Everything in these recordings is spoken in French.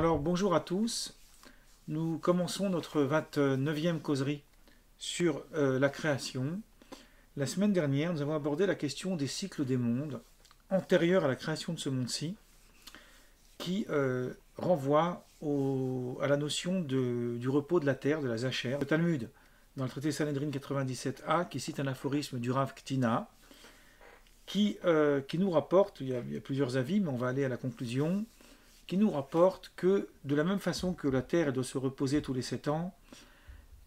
Alors bonjour à tous, nous commençons notre 29e causerie sur la création. La semaine dernière, nous avons abordé la question des cycles des mondes antérieurs à la création de ce monde-ci, qui renvoie à la notion du repos de la terre, de la Zacher. Le Talmud, dans le traité Sanhedrin 97a, qui cite un aphorisme du Rav Ktina, qui nous rapporte, il y a plusieurs avis, mais on va aller à la conclusion, qui nous rapporte que de la même façon que la Terre doit se reposer tous les 7 ans,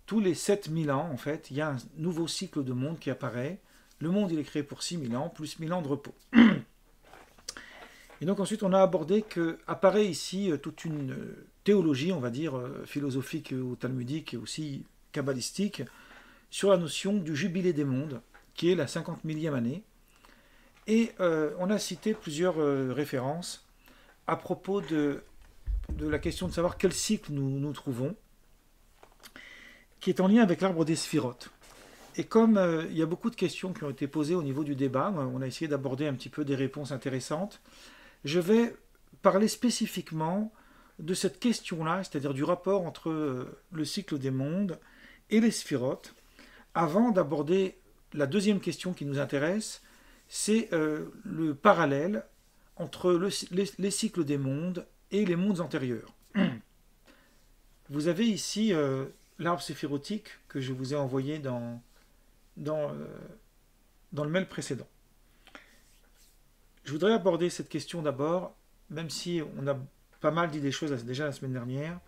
tous les 7000 ans, en fait, il y a un nouveau cycle de monde qui apparaît. Le monde, il est créé pour 6000 ans, plus 1000 ans de repos. Et donc ensuite, on a abordé qu'apparaît ici toute une théologie, on va dire, philosophique ou talmudique et aussi kabbalistique, sur la notion du jubilé des mondes, qui est la 50 millième année. Et on a cité plusieurs références à propos de la question de savoir quel cycle nous trouvons, qui est en lien avec l'arbre des sphirotes. Et comme il y a beaucoup de questions qui ont été posées au niveau du débat, on a essayé d'aborder un petit peu des réponses intéressantes, je vais parler spécifiquement de cette question-là, c'est-à-dire du rapport entre le cycle des mondes et les sphirotes, avant d'aborder la deuxième question qui nous intéresse, c'est le parallèle entre les cycles des mondes et les mondes antérieurs. Vous avez ici l'arbre séphirotique que je vous ai envoyé dans le mail précédent. Je voudrais aborder cette question d'abord, même si on a pas mal dit des choses déjà la semaine dernière,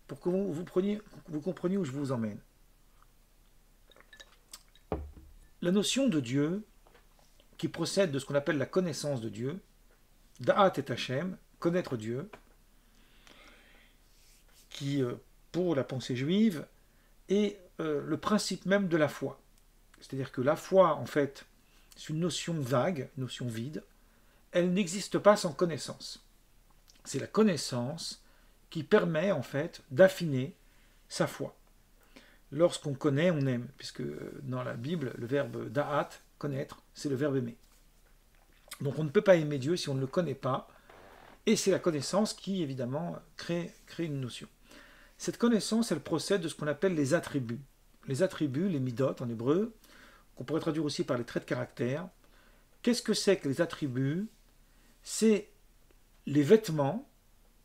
pour que vous compreniez où je vous emmène. La notion de Dieu, qui procède de ce qu'on appelle la connaissance de Dieu, Da'at et Hashem, connaître Dieu, qui, pour la pensée juive, est le principe même de la foi. C'est-à-dire que la foi, en fait, c'est une notion vague, une notion vide. Elle n'existe pas sans connaissance. C'est la connaissance qui permet, en fait, d'affiner sa foi. Lorsqu'on connaît, on aime, puisque dans la Bible, le verbe da'at, connaître, c'est le verbe aimer. Donc on ne peut pas aimer Dieu si on ne le connaît pas, et c'est la connaissance qui, évidemment, crée une notion. Cette connaissance, elle procède de ce qu'on appelle les attributs. Les attributs, les midot en hébreu, qu'on pourrait traduire aussi par les traits de caractère. Qu'est-ce que c'est que les attributs? C'est les vêtements,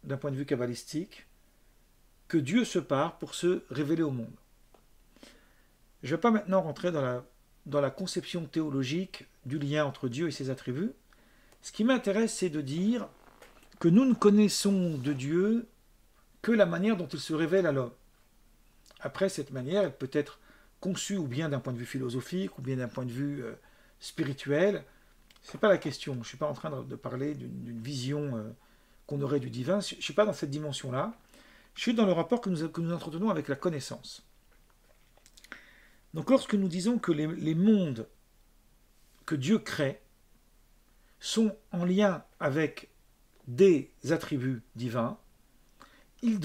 d'un point de vue kabbalistique, que Dieu se pare pour se révéler au monde. Je ne vais pas maintenant rentrer dans la conception théologique du lien entre Dieu et ses attributs. Ce qui m'intéresse, c'est de dire que nous ne connaissons de Dieu que la manière dont il se révèle à l'homme. Après, cette manière, elle peut être conçue ou bien d'un point de vue philosophique, ou bien d'un point de vue spirituel. Ce n'est pas la question. Je ne suis pas en train de parler d'une vision qu'on aurait du divin. Je ne suis pas dans cette dimension-là. Je suis dans le rapport que nous entretenons avec la connaissance. Donc lorsque nous disons que les mondes que Dieu crée sont en lien avec des attributs divins, il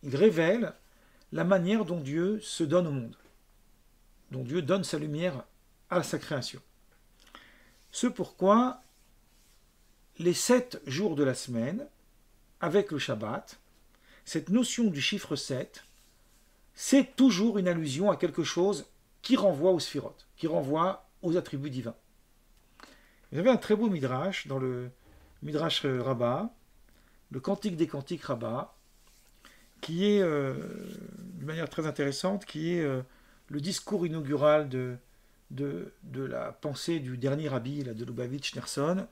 révèle la manière dont Dieu se donne au monde, dont Dieu donne sa lumière à sa création. Ce pourquoi les 7 jours de la semaine, avec le Shabbat, cette notion du chiffre 7, c'est toujours une allusion à quelque chose qui renvoie aux sphirotes, qui renvoie aux attributs divins. Il y avait un très beau midrash dans le midrash Rabbah, le Cantique des Cantiques Rabbah, qui est, d'une manière très intéressante, qui est le discours inaugural de la pensée du dernier rabbi de Lubavitch Nerson,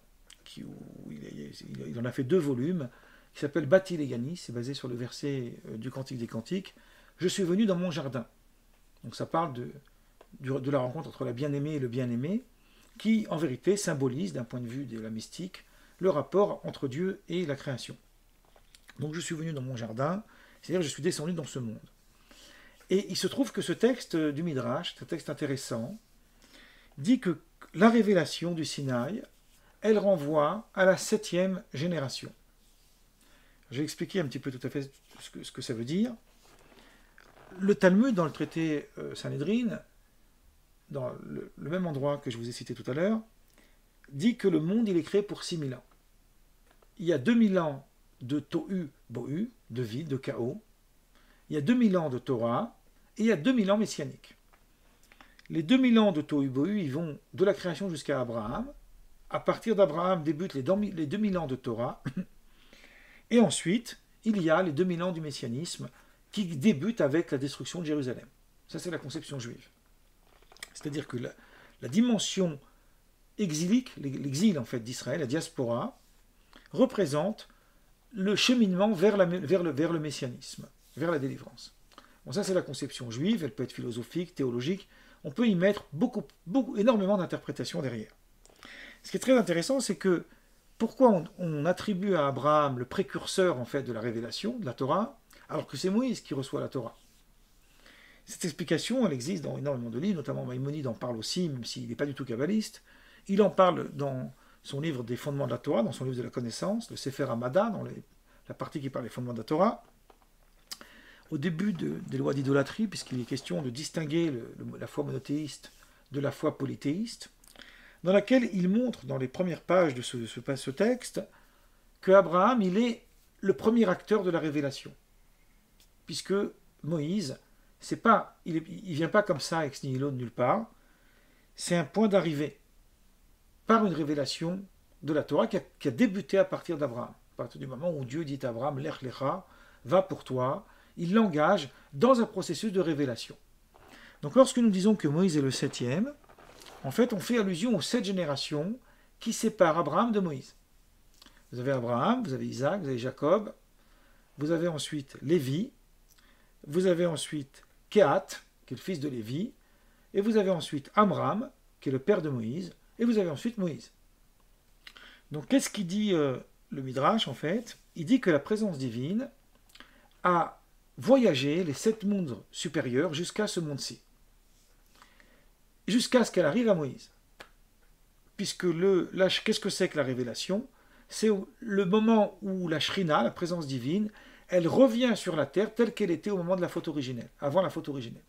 il en a fait 2 volumes, qui s'appelle Bati Legani, c'est basé sur le verset du Cantique des Cantiques, je suis venu dans mon jardin. Donc ça parle de la rencontre entre la bien-aimée et le bien-aimé, qui en vérité symbolise, d'un point de vue de la mystique, le rapport entre Dieu et la création. Donc je suis venu dans mon jardin, c'est-à-dire je suis descendu dans ce monde. Et il se trouve que ce texte du Midrash, ce texte intéressant, dit que la révélation du Sinaï, elle renvoie à la 7e génération. Je vais expliquer un petit peu tout à fait ce que ça veut dire. Le Talmud, dans le traité Sanhedrin, dans le même endroit que je vous ai cité tout à l'heure, dit que le monde il est créé pour 6000 ans. Il y a 2000 ans de Tohu Bohu, de vide, de chaos. Il y a 2000 ans de Torah et il y a 2000 ans messianiques. Les 2000 ans de Tohu Bohu, ils vont de la création jusqu'à Abraham. À partir d'Abraham débutent les 2000 ans de Torah. Et ensuite, il y a les 2000 ans du messianisme qui débutent avec la destruction de Jérusalem. Ça, c'est la conception juive. C'est-à-dire que la dimension exilique, l'exil en fait d'Israël, la diaspora, représente le cheminement vers le messianisme, vers la délivrance. Bon, ça, c'est la conception juive, elle peut être philosophique, théologique, on peut y mettre énormément d'interprétations derrière. Ce qui est très intéressant, c'est que pourquoi on attribue à Abraham le précurseur en fait de la révélation, de la Torah, alors que c'est Moïse qui reçoit la Torah. Cette explication, elle existe dans énormément de livres, notamment Maïmonide en parle aussi, même s'il n'est pas du tout kabbaliste. Il en parle dans son livre des fondements de la Torah, dans son livre de la connaissance, le Sefer Hamada, dans la partie qui parle des fondements de la Torah. Au début des lois d'idolâtrie, puisqu'il est question de distinguer la foi monothéiste de la foi polythéiste, dans laquelle il montre, dans les premières pages de ce texte, que Abraham, il est le premier acteur de la révélation. Puisque Moïse, il ne vient pas comme ça ex nihilo de nulle part, c'est un point d'arrivée par une révélation de la Torah qui a débuté à partir d'Abraham. À partir du moment où Dieu dit à Abraham, Lech lecha, va pour toi, il l'engage dans un processus de révélation. Donc lorsque nous disons que Moïse est le septième, en fait, on fait allusion aux 7 générations qui séparent Abraham de Moïse. Vous avez Abraham, vous avez Isaac, vous avez Jacob, vous avez ensuite Lévi, vous avez ensuite Kehat, qui est le fils de Lévi, et vous avez ensuite Amram, qui est le père de Moïse, et vous avez ensuite Moïse. Donc, qu'est-ce qu'il dit le Midrash, en fait? Il dit que la présence divine a voyagé les 7 mondes supérieurs jusqu'à ce monde-ci. Jusqu'à ce qu'elle arrive à Moïse. Puisque qu'est-ce que c'est que la révélation? C'est le moment où la Shrina, la présence divine, elle revient sur la terre telle qu'elle était au moment de la faute originelle, avant la faute originelle.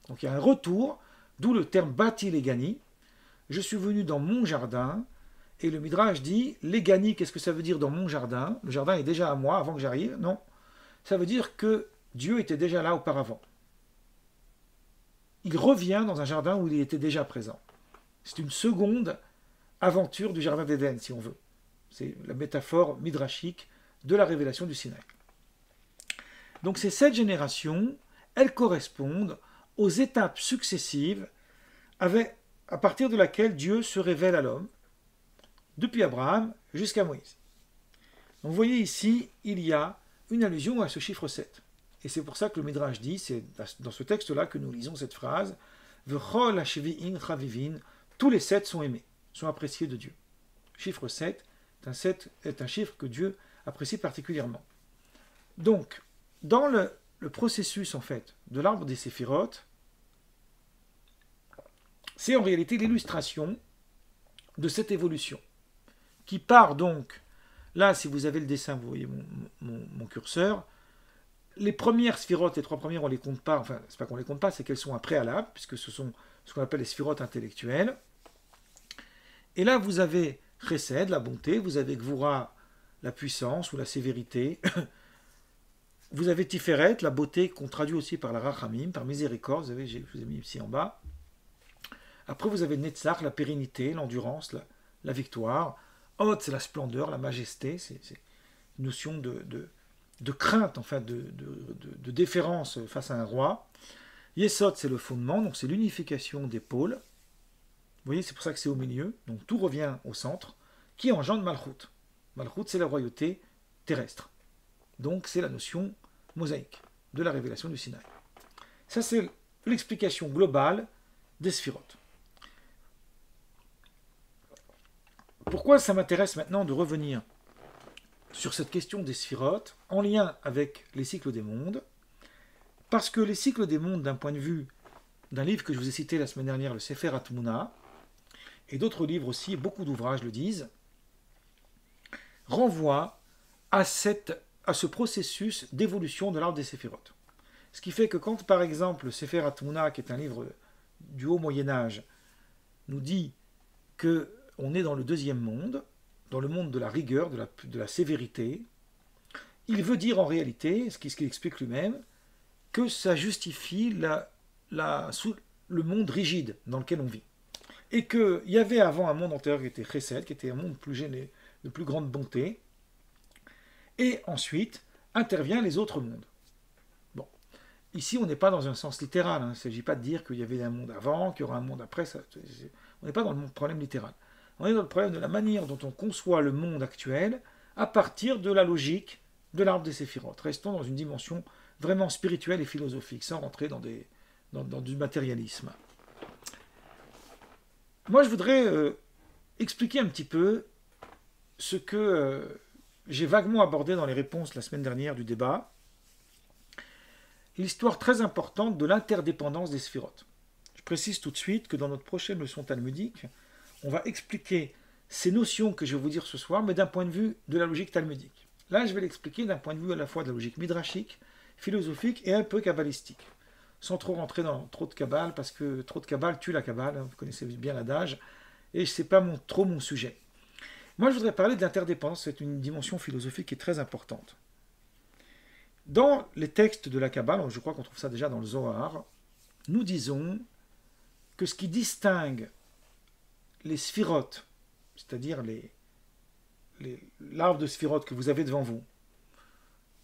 Donc il y a un retour, d'où le terme Bati Legani. Je suis venu dans mon jardin, et le Midrash dit, Legani, qu'est-ce que ça veut dire dans mon jardin? Le jardin est déjà à moi avant que j'arrive? Non. Ça veut dire que Dieu était déjà là auparavant. Il revient dans un jardin où il était déjà présent. C'est une seconde aventure du jardin d'Éden, si on veut. C'est la métaphore midrashique de la révélation du Sinaï. Donc ces 7 générations, elles correspondent aux étapes successives à partir de laquelle Dieu se révèle à l'homme, depuis Abraham jusqu'à Moïse. Donc vous voyez ici, il y a une allusion à ce chiffre 7. Et c'est pour ça que le Midrash dit, c'est dans ce texte-là que nous lisons cette phrase, V'chol hashvi'in chavivin, tous les 7 sont aimés, sont appréciés de Dieu. Chiffre 7 est un chiffre que Dieu apprécie particulièrement. Donc, dans le processus en fait de l'arbre des séphirotes, c'est en réalité l'illustration de cette évolution, qui part donc, là si vous avez le dessin, vous voyez mon curseur, les premières sphirotes, les 3 premières, on ne les compte pas, enfin, c'est pas qu'on ne les compte pas, c'est qu'elles sont un préalable, puisque ce sont ce qu'on appelle les sphirotes intellectuelles. Et là, vous avez Chesed, la bonté, vous avez Gvura, la puissance ou la sévérité, vous avez Tiferet, la beauté, qu'on traduit aussi par la Rachamim, par miséricorde, je vous ai mis ici en bas. Après, vous avez Netzach, la pérennité, l'endurance, la victoire. Hod, c'est la splendeur, la majesté, c'est une notion de crainte, enfin de déférence face à un roi. Yesod, c'est le fondement, donc c'est l'unification des pôles. Vous voyez, c'est pour ça que c'est au milieu, donc tout revient au centre, qui engendre Malchut. Malchut, c'est la royauté terrestre. Donc c'est la notion mosaïque de la révélation du Sinaï. Ça, c'est l'explication globale des sphirotes. Pourquoi ça m'intéresse maintenant de revenir sur cette question des sphirotes en lien avec les cycles des mondes? Parce que les cycles des mondes, d'un point de vue d'un livre que je vous ai cité la semaine dernière, le Sefer Atmuna, et d'autres livres aussi, beaucoup d'ouvrages le disent, renvoient à ce processus d'évolution de l'arbre des séphirotes. Ce qui fait que quand, par exemple, le Sefer Atmuna, qui est un livre du haut Moyen-Âge, nous dit qu'on est dans le deuxième monde, dans le monde de la rigueur, de la sévérité, il veut dire en réalité, ce qu'il explique lui-même, que ça justifie le monde rigide dans lequel on vit. Et qu'il y avait avant un monde antérieur qui était Chesed, qui était un monde plus gêné, de plus grande bonté, et ensuite intervient les autres mondes. Bon, ici on n'est pas dans un sens littéral, hein. Il ne s'agit pas de dire qu'il y avait un monde avant, qu'il y aura un monde après, on n'est pas dans le problème littéral. On est dans le problème de la manière dont on conçoit le monde actuel à partir de la logique de l'arbre des séphirotes. Restons dans une dimension vraiment spirituelle et philosophique, sans rentrer dans du matérialisme. Moi, je voudrais expliquer un petit peu ce que j'ai vaguement abordé dans les réponses la semaine dernière du débat, l'histoire très importante de l'interdépendance des sphirotes. Je précise tout de suite que dans notre prochaine leçon talmudique, on va expliquer ces notions que je vais vous dire ce soir, mais d'un point de vue de la logique talmudique. Là, je vais l'expliquer d'un point de vue à la fois de la logique midrashique, philosophique et un peu kabbalistique, sans trop rentrer dans trop de kabbale, parce que trop de kabbale tue la kabbale, vous connaissez bien l'adage, et ce n'est pas trop mon sujet. Moi, je voudrais parler de l'interdépendance, c'est une dimension philosophique qui est très importante. Dans les textes de la Kabbale, je crois qu'on trouve ça déjà dans le Zohar, nous disons que ce qui distingue les sphirotes, c'est-à-dire l'arbre de sphirotes que vous avez devant vous,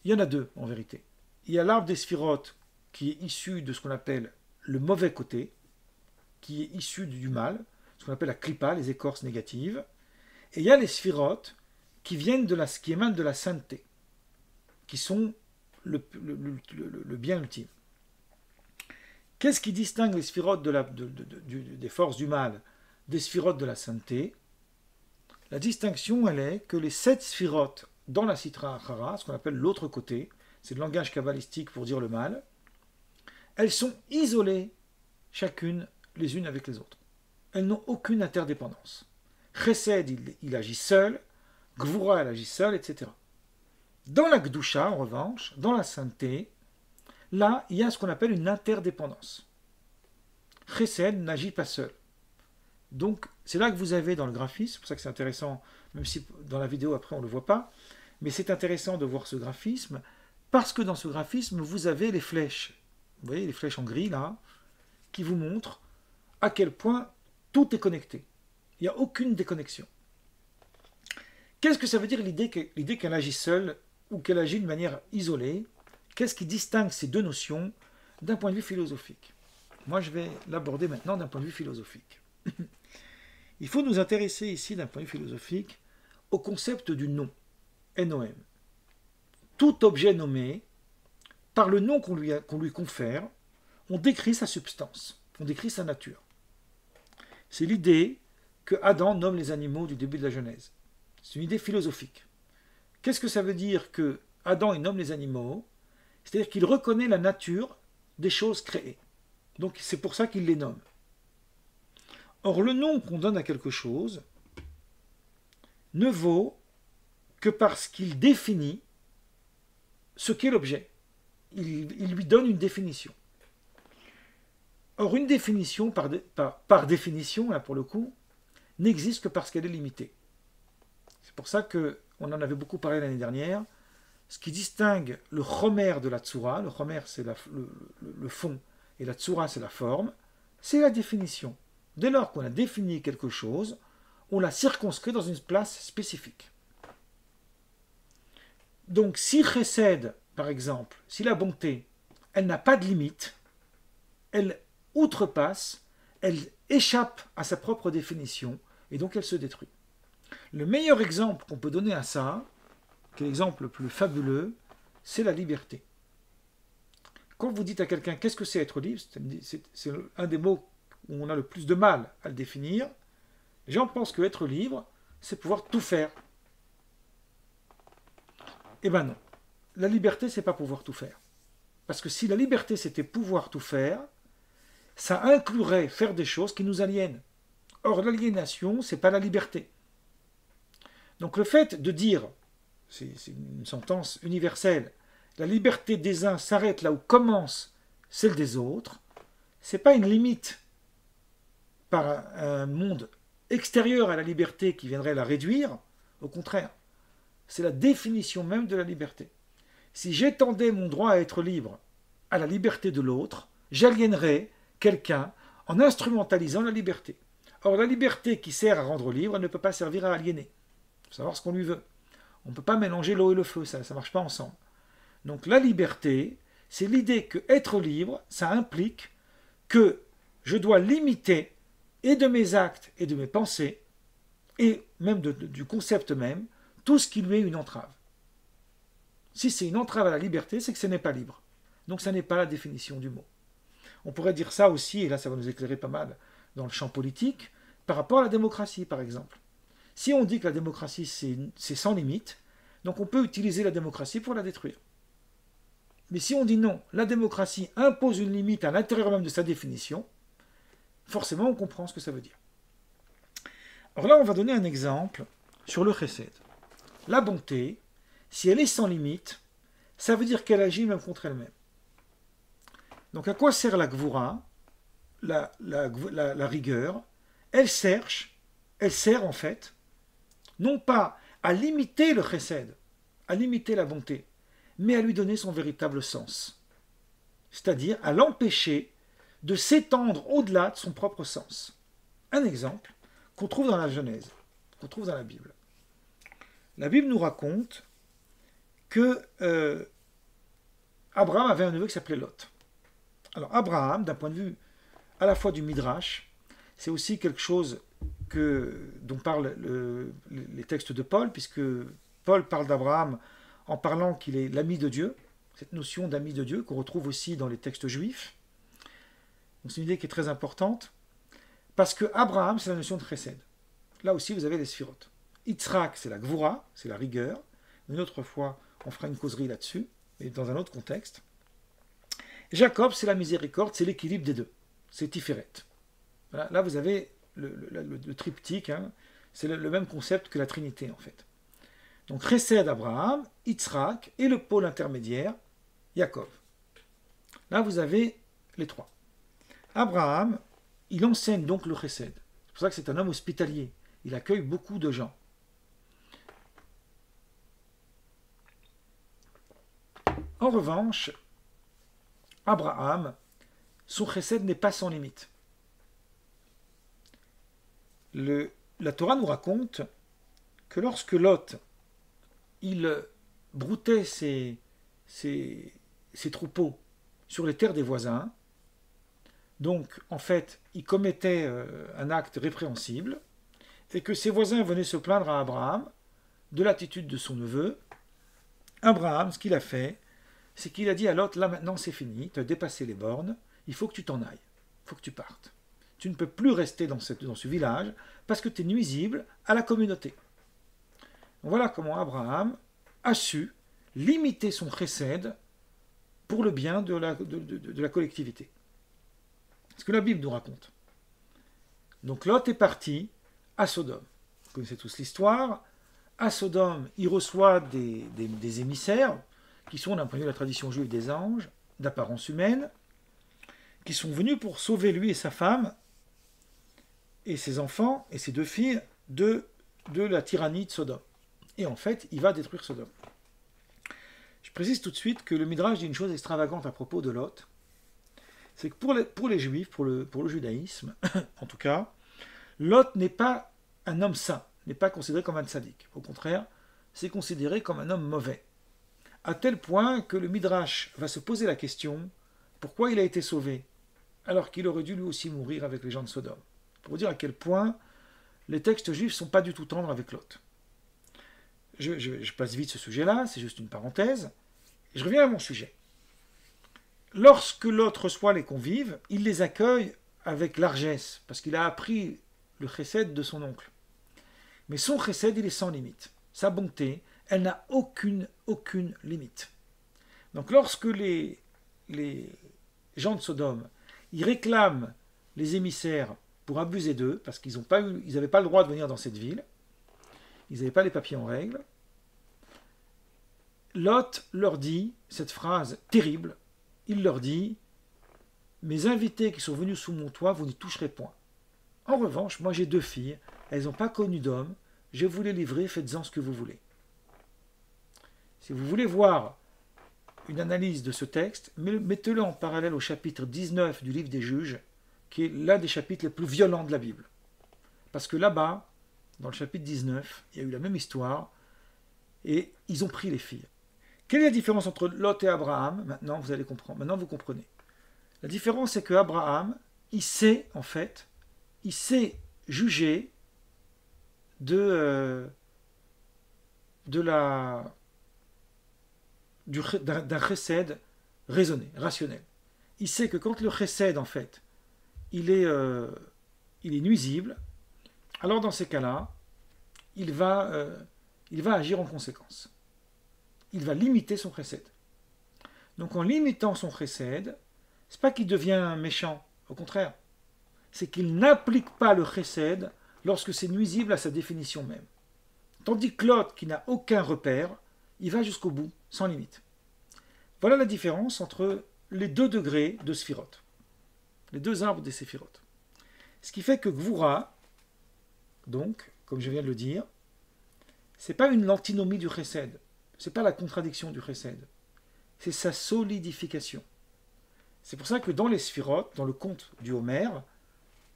il y en a deux en vérité. Il y a l'arbre des sphirotes qui est issu de ce qu'on appelle le mauvais côté, qui est issu du mal, ce qu'on appelle la klippa, les écorces négatives, et il y a les sphirotes qui émanent de la sainteté, qui sont le bien ultime. Qu'est-ce qui distingue les sphirotes des forces du mal des sphirotes de la sainteté? La distinction, elle est que les 7 sphirotes dans la Sitra Achara, ce qu'on appelle l'autre côté, c'est le langage kabbalistique pour dire le mal, elles sont isolées chacune les unes avec les autres. Elles n'ont aucune interdépendance. Chesed, il agit seul, Gvura, elle agit seule, etc. Dans la Gdusha, en revanche, dans la sainteté, là, il y a ce qu'on appelle une interdépendance. Chesed n'agit pas seul. Donc, c'est là que vous avez dans le graphisme, c'est pour ça que c'est intéressant, même si dans la vidéo après on ne le voit pas, mais c'est intéressant de voir ce graphisme, parce que dans ce graphisme, vous avez les flèches. Vous voyez les flèches en gris, là, qui vous montrent à quel point tout est connecté. Il n'y a aucune déconnexion. Qu'est-ce que ça veut dire l'idée qu'elle agit seule ou qu'elle agit de manière isolée? Qu'est-ce qui distingue ces deux notions d'un point de vue philosophique? Moi, je vais l'aborder maintenant d'un point de vue philosophique. Il faut nous intéresser ici, d'un point de vue philosophique, au concept du nom, N-O-M. Tout objet nommé, par le nom qu'on lui confère, on décrit sa substance, on décrit sa nature. C'est l'idée que Adam nomme les animaux du début de la Genèse. C'est une idée philosophique. Qu'est-ce que ça veut dire que Adam nomme les animaux? C'est-à-dire qu'il reconnaît la nature des choses créées. Donc c'est pour ça qu'il les nomme. Or, le nom qu'on donne à quelque chose ne vaut que parce qu'il définit ce qu'est l'objet. Il lui donne une définition. Or, une définition, par définition, là pour le coup, n'existe que parce qu'elle est limitée. C'est pour ça qu'on en avait beaucoup parlé l'année dernière. Ce qui distingue le chomer de la tsura, le chomer c'est le fond et la tsura c'est la forme, c'est la définition. Dès lors qu'on a défini quelque chose, on l'a circonscrit dans une place spécifique. Donc si chesed, par exemple, si la bonté, elle n'a pas de limite, elle outrepasse, elle échappe à sa propre définition, et donc elle se détruit. Le meilleur exemple qu'on peut donner à ça, qui est l'exemple le plus fabuleux, c'est la liberté. Quand vous dites à quelqu'un qu'est-ce que c'est être libre, c'est un des mots où on a le plus de mal à le définir. Les gens pensent que être libre, c'est pouvoir tout faire. Eh bien non. La liberté, c'est pas pouvoir tout faire. Parce que si la liberté, c'était pouvoir tout faire, ça inclurait faire des choses qui nous aliènent. Or, l'aliénation, c'est pas la liberté. Donc le fait de dire, c'est une sentence universelle, la liberté des uns s'arrête là où commence celle des autres, c'est pas une limite par un monde extérieur à la liberté qui viendrait la réduire, au contraire, c'est la définition même de la liberté. si j'étendais mon droit à être libre à la liberté de l'autre, j'aliénerais quelqu'un en instrumentalisant la liberté. Or, la liberté qui sert à rendre libre, elle ne peut pas servir à aliéner. Il faut savoir ce qu'on lui veut. On ne peut pas mélanger l'eau et le feu, ça ne marche pas ensemble. Donc la liberté, c'est l'idée que être libre, ça implique que je dois limiter et de mes actes et de mes pensées, et même du concept même, tout ce qui lui est une entrave. Si c'est une entrave à la liberté, c'est que ce n'est pas libre. Donc ça n'est pas la définition du mot. On pourrait dire ça aussi, et là ça va nous éclairer pas mal dans le champ politique, par rapport à la démocratie par exemple. Si on dit que la démocratie c'est sans limite, donc on peut utiliser la démocratie pour la détruire. Mais si on dit non, la démocratie impose une limite à l'intérieur même de sa définition, forcément on comprend ce que ça veut dire. Alors là on va donner un exemple sur le chesed. La bonté, si elle est sans limite, ça veut dire qu'elle agit même contre elle-même. Donc à quoi sert la gvura, la rigueur? Elle sert en fait, non pas à limiter le chesed, à limiter la bonté, mais à lui donner son véritable sens. C'est-à-dire à l'empêcher de s'étendre au-delà de son propre sens. Un exemple qu'on trouve dans la Genèse, qu'on trouve dans la Bible. La Bible nous raconte que Abraham avait un neveu qui s'appelait Lot. Alors Abraham, d'un point de vue à la fois du Midrash, c'est aussi quelque chose dont parlent les textes de Paul, puisque Paul parle d'Abraham en parlant qu'il est l'ami de Dieu, cette notion d'ami de Dieu qu'on retrouve aussi dans les textes juifs. Donc c'est une idée qui est très importante, parce que Abraham, c'est la notion de chesed. Là aussi, vous avez les sphirotes. Yitzhak, c'est la gvura, c'est la rigueur. Une autre fois, on fera une causerie là-dessus, et dans un autre contexte. Jacob, c'est la miséricorde, c'est l'équilibre des deux. C'est Tiferet. Voilà, là, vous avez le triptyque, hein, c'est le même concept que la Trinité, en fait. Donc, Chesed Abraham, Yitzhak, et le pôle intermédiaire, Jacob. Là, vous avez les trois. Abraham, il enseigne donc le Chesed. C'est pour ça que c'est un homme hospitalier. Il accueille beaucoup de gens. En revanche, Abraham, son chesed n'est pas sans limite. La Torah nous raconte que lorsque Lot, il broutait ses troupeaux sur les terres des voisins, donc en fait, il commettait un acte répréhensible, et que ses voisins venaient se plaindre à Abraham de l'attitude de son neveu. Abraham, ce qu'il a fait, c'est qu'il a dit à Lot, là maintenant c'est fini, tu as dépassé les bornes, il faut que tu t'en ailles, il faut que tu partes. Tu ne peux plus rester dans ce village parce que tu es nuisible à la communauté. Voilà comment Abraham a su limiter son chesed pour le bien de la collectivité. C'est ce que la Bible nous raconte. Donc Lot est parti à Sodome. Vous connaissez tous l'histoire. À Sodome, il reçoit des émissaires qui sont, d'un point de vue de la tradition juive, des anges d'apparence humaine, qui sont venus pour sauver lui et sa femme et ses enfants et ses deux filles de la tyrannie de Sodome. Et en fait, il va détruire Sodome. Je précise tout de suite que le Midrash dit une chose extravagante à propos de Lot. C'est que pour les Juifs, pour le judaïsme, en tout cas, Lot n'est pas un homme saint, n'est pas considéré comme un tzaddik. Au contraire, c'est considéré comme un homme mauvais. À tel point que le Midrash va se poser la question, pourquoi il a été sauvé, alors qu'il aurait dû lui aussi mourir avec les gens de Sodome. Pour dire à quel point les textes juifs ne sont pas du tout tendres avec Lot. Je passe vite ce sujet-là, c'est juste une parenthèse. Et je reviens à mon sujet. Lorsque Lot reçoit les convives, il les accueille avec largesse, parce qu'il a appris le chesed de son oncle. Mais son chesed, il est sans limite. Sa bonté, elle n'a aucune limite. Donc lorsque les gens de Sodome, ils réclament les émissaires pour abuser d'eux, parce qu'ils n'avaient pas le droit de venir dans cette ville, ils n'avaient pas les papiers en règle, Lot leur dit cette phrase terrible, il leur dit « Mes invités qui sont venus sous mon toit, vous n'y toucherez point. En revanche, moi j'ai 2 filles, elles n'ont pas connu d'homme, je vous les livrer, faites-en ce que vous voulez. » Si vous voulez voir une analyse de ce texte, mais mettez-le en parallèle au chapitre 19 du livre des Juges, qui est l'un des chapitres les plus violents de la Bible. Parce que là-bas, dans le chapitre 19, il y a eu la même histoire, et ils ont pris les filles. Quelle est la différence entre Lot et Abraham? Maintenant, vous allez comprendre. Maintenant, vous comprenez. La différence, c'est que Abraham, il sait, en fait, il sait juger d'un chesed raisonné, rationnel. Il sait que quand le chesed, en fait, il est nuisible, alors dans ces cas-là, il va agir en conséquence. Il va limiter son chesed. Donc en limitant son chesed, c'est pas qu'il devient méchant, au contraire, c'est qu'il n'applique pas le chesed lorsque c'est nuisible à sa définition même. Tandis que l'autre, qui n'a aucun repère, il va jusqu'au bout, sans limite. Voilà la différence entre les deux degrés de Sphirot, les deux arbres des Séphirot. Ce qui fait que Gvura, donc, comme je viens de le dire, c'est pas une l'antinomie du chesed, c'est pas la contradiction du chesed, c'est sa solidification. C'est pour ça que dans les Sphirot, dans le conte du Homère,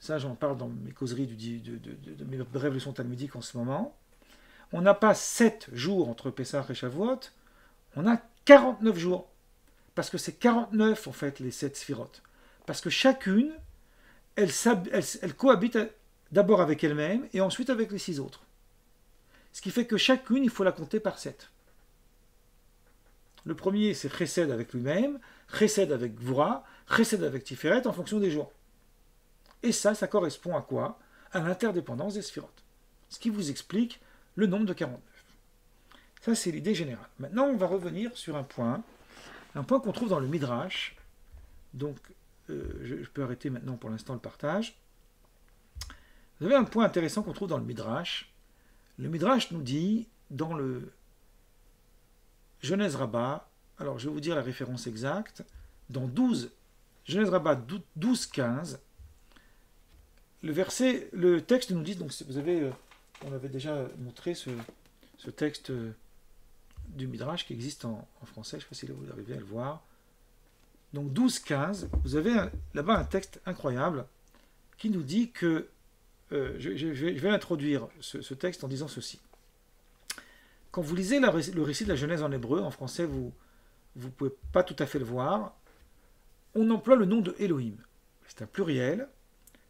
ça j'en parle dans mes causeries de mes brèves leçons talmudiques en ce moment, on n'a pas 7 jours entre Pessah et Shavuot, on a 49 jours. Parce que c'est 49 en fait les 7 Sphirot. Parce que chacune, elle cohabite d'abord avec elle-même et ensuite avec les 6 autres. Ce qui fait que chacune, il faut la compter par 7. Le premier, c'est Chesed avec lui-même, Chesed avec Gvura, Chesed avec Tiferet en fonction des jours. Et ça correspond à quoi? À l'interdépendance des Sphirot. Ce qui vous explique le nombre de 49. Ça, c'est l'idée générale. Maintenant, on va revenir sur un point qu'on trouve dans le Midrash. Donc, je peux arrêter maintenant pour l'instant le partage. Vous avez un point intéressant qu'on trouve dans le Midrash. Le Midrash nous dit, dans le Genèse Rabbah, alors je vais vous dire la référence exacte, dans Genèse Rabbah 12, 15, le texte nous dit, donc vous avez, on avait déjà montré ce texte du Midrash qui existe en français, je ne sais pas si vous arrivez à le voir. Donc 12, 15, vous avez là-bas un texte incroyable qui nous dit que, je vais introduire ce texte en disant ceci. Quand vous lisez le récit de la Genèse en hébreu, en français vous ne pouvez pas tout à fait le voir, on emploie le nom de Elohim. C'est un pluriel,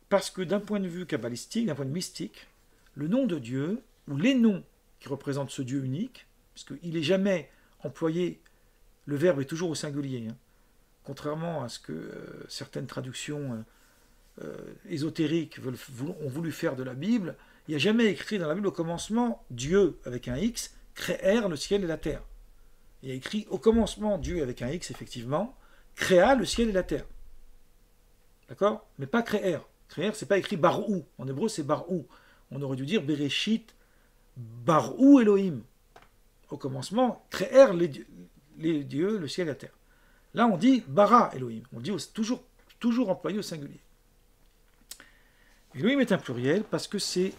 parce que d'un point de vue kabbalistique, d'un point de vue mystique, le nom de Dieu, ou les noms qui représentent ce Dieu unique, puisqu'il n'est jamais employé, le verbe est toujours au singulier, hein, contrairement à ce que certaines traductions ésotériques ont voulu faire de la Bible, il n'y a jamais écrit dans la Bible au commencement Dieu avec un X, créèrent le ciel et la terre. Il y a écrit au commencement Dieu avec un X, effectivement, créa le ciel et la terre. D'accord? Mais pas créèrent. Créèrent, c'est pas écrit barou. En hébreu, c'est barou. On aurait dû dire Bereshit barou Elohim. Au commencement, créèrent les dieux, le ciel et la terre. Là, on dit bara Elohim. On dit toujours employé au singulier. Elohim est un pluriel parce que c'est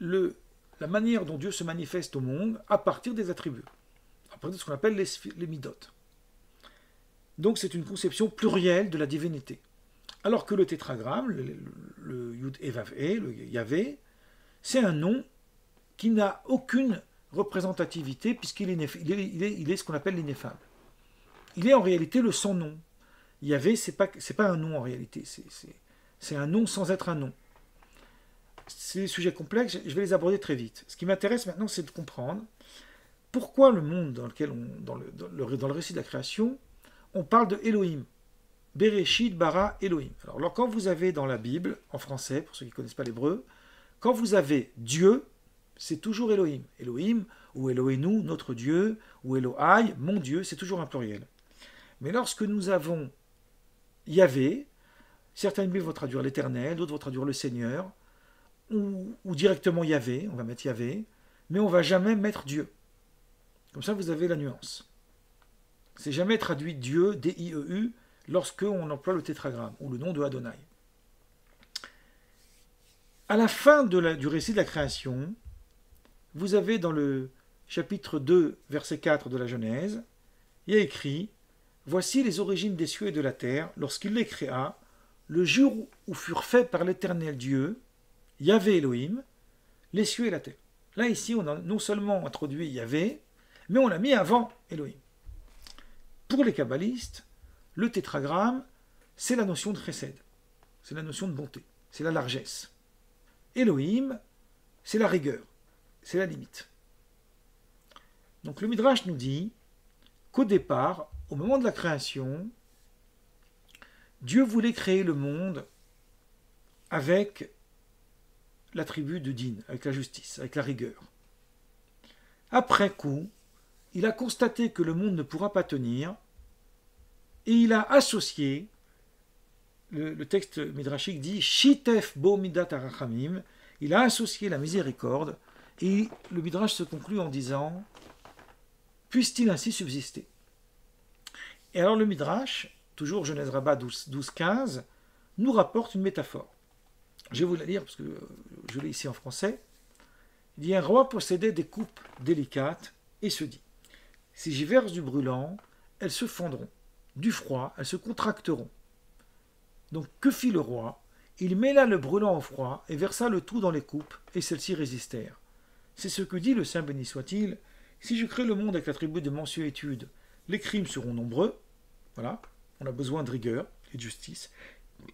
la manière dont Dieu se manifeste au monde à partir des attributs, à partir de ce qu'on appelle les midot. Donc c'est une conception plurielle de la divinité. Alors que le tétragramme, le Yud et Vav e, le Yahvé, c'est un nom qui n'a aucune représentativité puisqu'il est ce qu'on appelle l'ineffable. Il est en réalité le sans-nom. Yahvé, c'est pas un nom en réalité, c'est un nom sans être un nom. C'est des sujets complexes, je vais les aborder très vite. Ce qui m'intéresse maintenant, c'est de comprendre pourquoi le monde dans lequel dans le récit de la création, on parle de Elohim. Bereshit bara Elohim. Alors quand vous avez dans la Bible, en français, pour ceux qui ne connaissent pas l'hébreu, quand vous avez Dieu, c'est toujours Elohim. Elohim, ou Elohenu, notre Dieu, ou Elohai, mon Dieu, c'est toujours un pluriel. Mais lorsque nous avons Yahvé, certaines Bibles vont traduire l'Éternel, d'autres vont traduire le Seigneur, ou directement Yahvé, on va mettre Yahvé, mais on ne va jamais mettre Dieu. Comme ça, vous avez la nuance. C'est jamais traduit Dieu, D-I-E-U, lorsqu'on emploie le tétragramme, ou le nom de Adonai. À la fin du récit de la création, vous avez dans le chapitre 2, verset 4 de la Genèse, il y a écrit « Voici les origines des cieux et de la terre, lorsqu'il les créa, le jour où furent faits par l'Éternel Dieu, Yahvé Elohim, les cieux et la terre. » Là, ici, on a non seulement introduit Yahvé, mais on l'a mis avant Elohim. Pour les kabbalistes, le tétragramme, c'est la notion de chesed, c'est la notion de bonté, c'est la largesse. Elohim, c'est la rigueur, c'est la limite. Donc le Midrash nous dit qu'au départ, au moment de la création, Dieu voulait créer le monde avec l'attribut de din, avec la justice, avec la rigueur. Après coup, il a constaté que le monde ne pourra pas tenir et il a associé, le texte midrashique dit Shitef bo midat arachamim, il a associé la miséricorde et le midrash se conclut en disant puisse-t-il ainsi subsister. Et alors le midrash, toujours Genèse Rabbah 12-15, nous rapporte une métaphore. Je vais vous la lire parce que je l'ai ici en français. Il dit un roi possédait des coupes délicates et se dit si j'y verse du brûlant, elles se fondront. Du froid, elles se contracteront. Donc que fit le roi? Il mêla le brûlant au froid et versa le tout dans les coupes, et celles-ci résistèrent. C'est ce que dit le Saint béni soit-il. Si je crée le monde avec l'attribut de mansuétude, les crimes seront nombreux. Voilà, on a besoin de rigueur et de justice.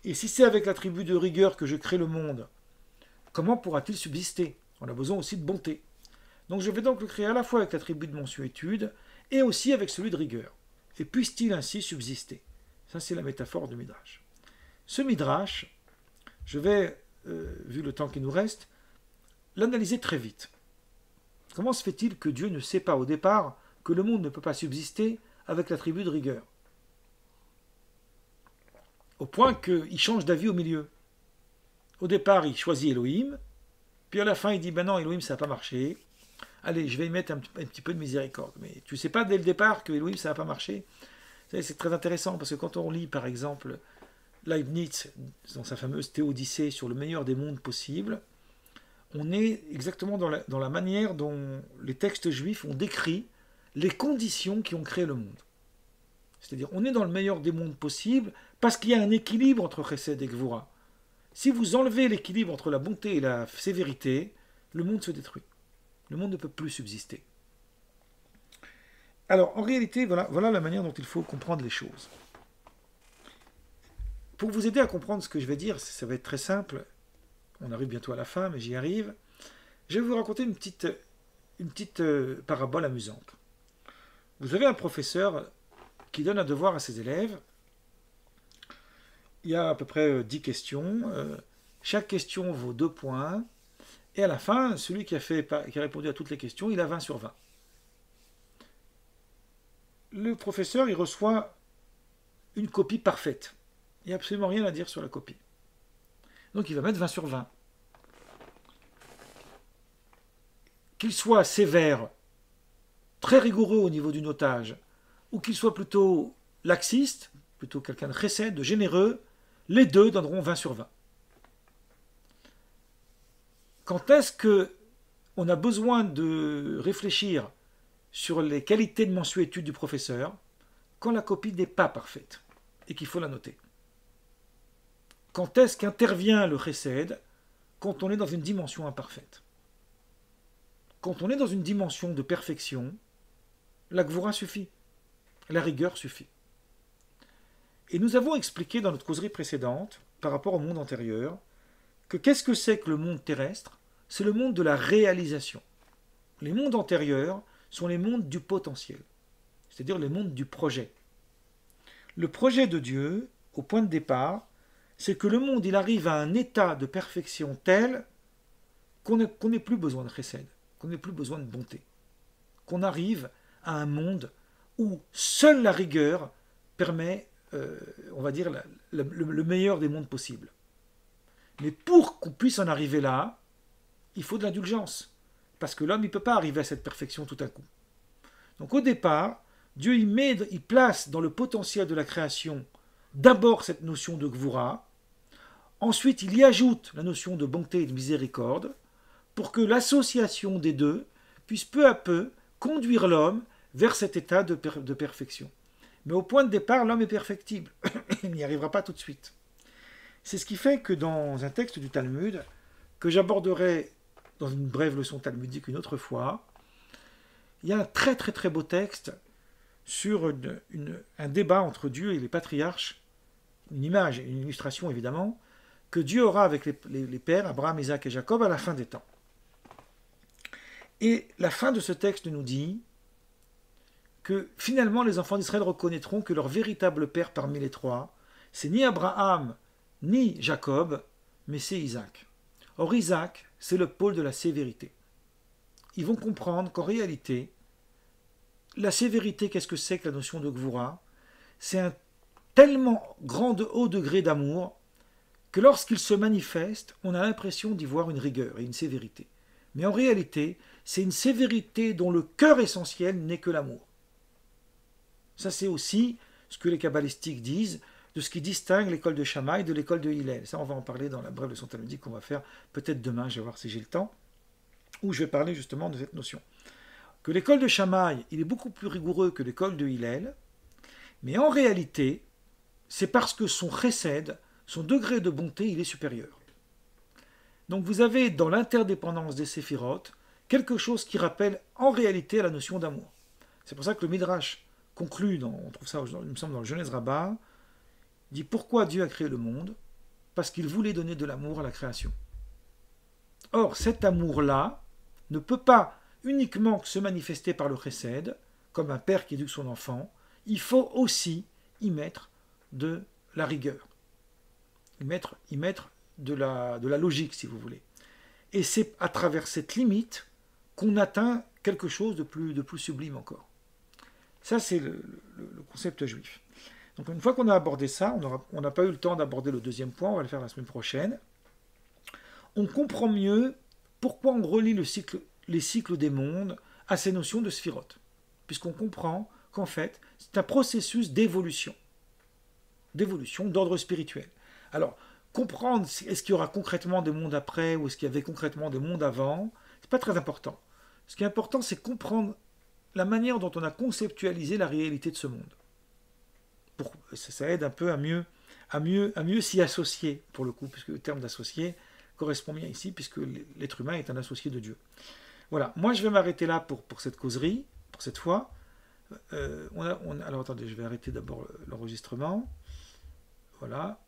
Et si c'est avec l'attribut de rigueur que je crée le monde, comment pourra-t-il subsister? On a besoin aussi de bonté. Donc je vais donc le créer à la fois avec l'attribut de mansuétude et aussi avec celui de rigueur. Et puisse-t-il ainsi subsister? Ça, c'est la métaphore du Midrash. Ce Midrash, je vais, vu le temps qui nous reste, l'analyser très vite. Comment se fait-il que Dieu ne sait pas au départ que le monde ne peut pas subsister avec l'attribut de rigueur? Au point qu'il change d'avis au milieu. Au départ, il choisit Elohim, puis à la fin, il dit, ben non, Elohim, ça n'a pas marché. Allez, je vais y mettre un petit peu de miséricorde. Mais tu ne sais pas dès le départ que Elohim, ça n'a pas marché. C'est très intéressant, parce que quand on lit, par exemple, Leibniz, dans sa fameuse Théodicée sur le meilleur des mondes possibles, on est exactement dans la manière dont les textes juifs ont décrit les conditions qui ont créé le monde. C'est-à-dire, on est dans le meilleur des mondes possibles parce qu'il y a un équilibre entre Chesed et Gvura. Si vous enlevez l'équilibre entre la bonté et la sévérité, le monde se détruit. Le monde ne peut plus subsister. Alors, en réalité, voilà la manière dont il faut comprendre les choses. Pour vous aider à comprendre ce que je vais dire, ça va être très simple. On arrive bientôt à la fin, mais j'y arrive. Je vais vous raconter une petite parabole amusante. Vous avez un professeur qui donne un devoir à ses élèves. Il y a à peu près 10 questions. Chaque question vaut 2 points. Et à la fin, celui qui a répondu à toutes les questions, il a 20 sur 20. Le professeur, il reçoit une copie parfaite. Il n'y a absolument rien à dire sur la copie. Donc il va mettre 20 sur 20. Qu'il soit sévère, très rigoureux au niveau du notage, ou qu'il soit plutôt laxiste, plutôt quelqu'un de chesed, de généreux, les deux donneront 20 sur 20. Quand est-ce qu'on a besoin de réfléchir sur les qualités de mansuétude du professeur? Quand la copie n'est pas parfaite et qu'il faut la noter. Quand est-ce qu'intervient le chesed? Quand on est dans une dimension imparfaite. Quand on est dans une dimension de perfection, la gvura suffit, la rigueur suffit. Et nous avons expliqué dans notre causerie précédente, par rapport au monde antérieur, que qu'est-ce que c'est que le monde terrestre? C'est le monde de la réalisation. Les mondes antérieurs sont les mondes du potentiel, c'est-à-dire les mondes du projet. Le projet de Dieu, au point de départ, c'est que le monde il arrive à un état de perfection tel qu'on n'ait plus besoin de chesed, qu'on n'ait plus besoin de bonté, qu'on arrive à un monde où seule la rigueur permet, on va dire, le meilleur des mondes possibles. Mais pour qu'on puisse en arriver là, il faut de l'indulgence, parce que l'homme ne peut pas arriver à cette perfection tout à coup. Donc au départ, Dieu il place dans le potentiel de la création d'abord cette notion de gvura, ensuite il y ajoute la notion de bonté et de miséricorde, pour que l'association des deux puisse peu à peu conduire l'homme vers cet état de perfection. Mais au point de départ, l'homme est perfectible. Il n'y arrivera pas tout de suite. C'est ce qui fait que dans un texte du Talmud, que j'aborderai dans une brève leçon talmudique une autre fois, il y a un très très très beau texte sur un débat entre Dieu et les patriarches, une image, une illustration évidemment, que Dieu aura avec les pères, Abraham, Isaac et Jacob, à la fin des temps. Et la fin de ce texte nous dit que finalement les enfants d'Israël reconnaîtront que leur véritable père parmi les trois, c'est ni Abraham ni Jacob, mais c'est Isaac. Or Isaac, c'est le pôle de la sévérité. Ils vont comprendre qu'en réalité, la sévérité, qu'est-ce que c'est que la notion de Gvura? C'est un tellement grand de haut degré d'amour que lorsqu'il se manifeste, on a l'impression d'y voir une rigueur et une sévérité. Mais en réalité, c'est une sévérité dont le cœur essentiel n'est que l'amour. Ça, c'est aussi ce que les kabbalistiques disent de ce qui distingue l'école de Shammai de l'école de Hillel. Ça, on va en parler dans la brève leçon talmudique qu'on va faire peut-être demain, je vais voir si j'ai le temps, où je vais parler justement de cette notion. Que l'école de Shammai, il est beaucoup plus rigoureux que l'école de Hillel, mais en réalité, c'est parce que son chesed, son degré de bonté, il est supérieur. Donc vous avez dans l'interdépendance des séphirotes quelque chose qui rappelle en réalité à la notion d'amour. C'est pour ça que le Midrash conclut, on trouve ça, il me semble, dans le Genèse Rabbah, dit pourquoi Dieu a créé le monde? Parce qu'il voulait donner de l'amour à la création. Or, cet amour-là ne peut pas uniquement se manifester par le chesed, comme un père qui éduque son enfant, il faut aussi y mettre de la rigueur, y mettre de la logique, si vous voulez. Et c'est à travers cette limite qu'on atteint quelque chose de plus sublime encore. Ça, c'est le concept juif. Donc une fois qu'on a abordé ça, on n'a pas eu le temps d'aborder le deuxième point, on va le faire la semaine prochaine. On comprend mieux pourquoi on relie les cycles des mondes à ces notions de sphirotes. Puisqu'on comprend qu'en fait, c'est un processus d'évolution d'ordre spirituel. Alors, comprendre est-ce qu'il y aura concrètement des mondes après ou est-ce qu'il y avait concrètement des mondes avant, c'est pas très important. Ce qui est important, c'est comprendre la manière dont on a conceptualisé la réalité de ce monde. Ça aide un peu à mieux s'y associer, pour le coup, puisque le terme d'associé correspond bien ici, puisque l'être humain est un associé de Dieu. Voilà, moi je vais m'arrêter là pour cette causerie, pour cette fois. Alors attendez, je vais arrêter d'abord l'enregistrement. Voilà.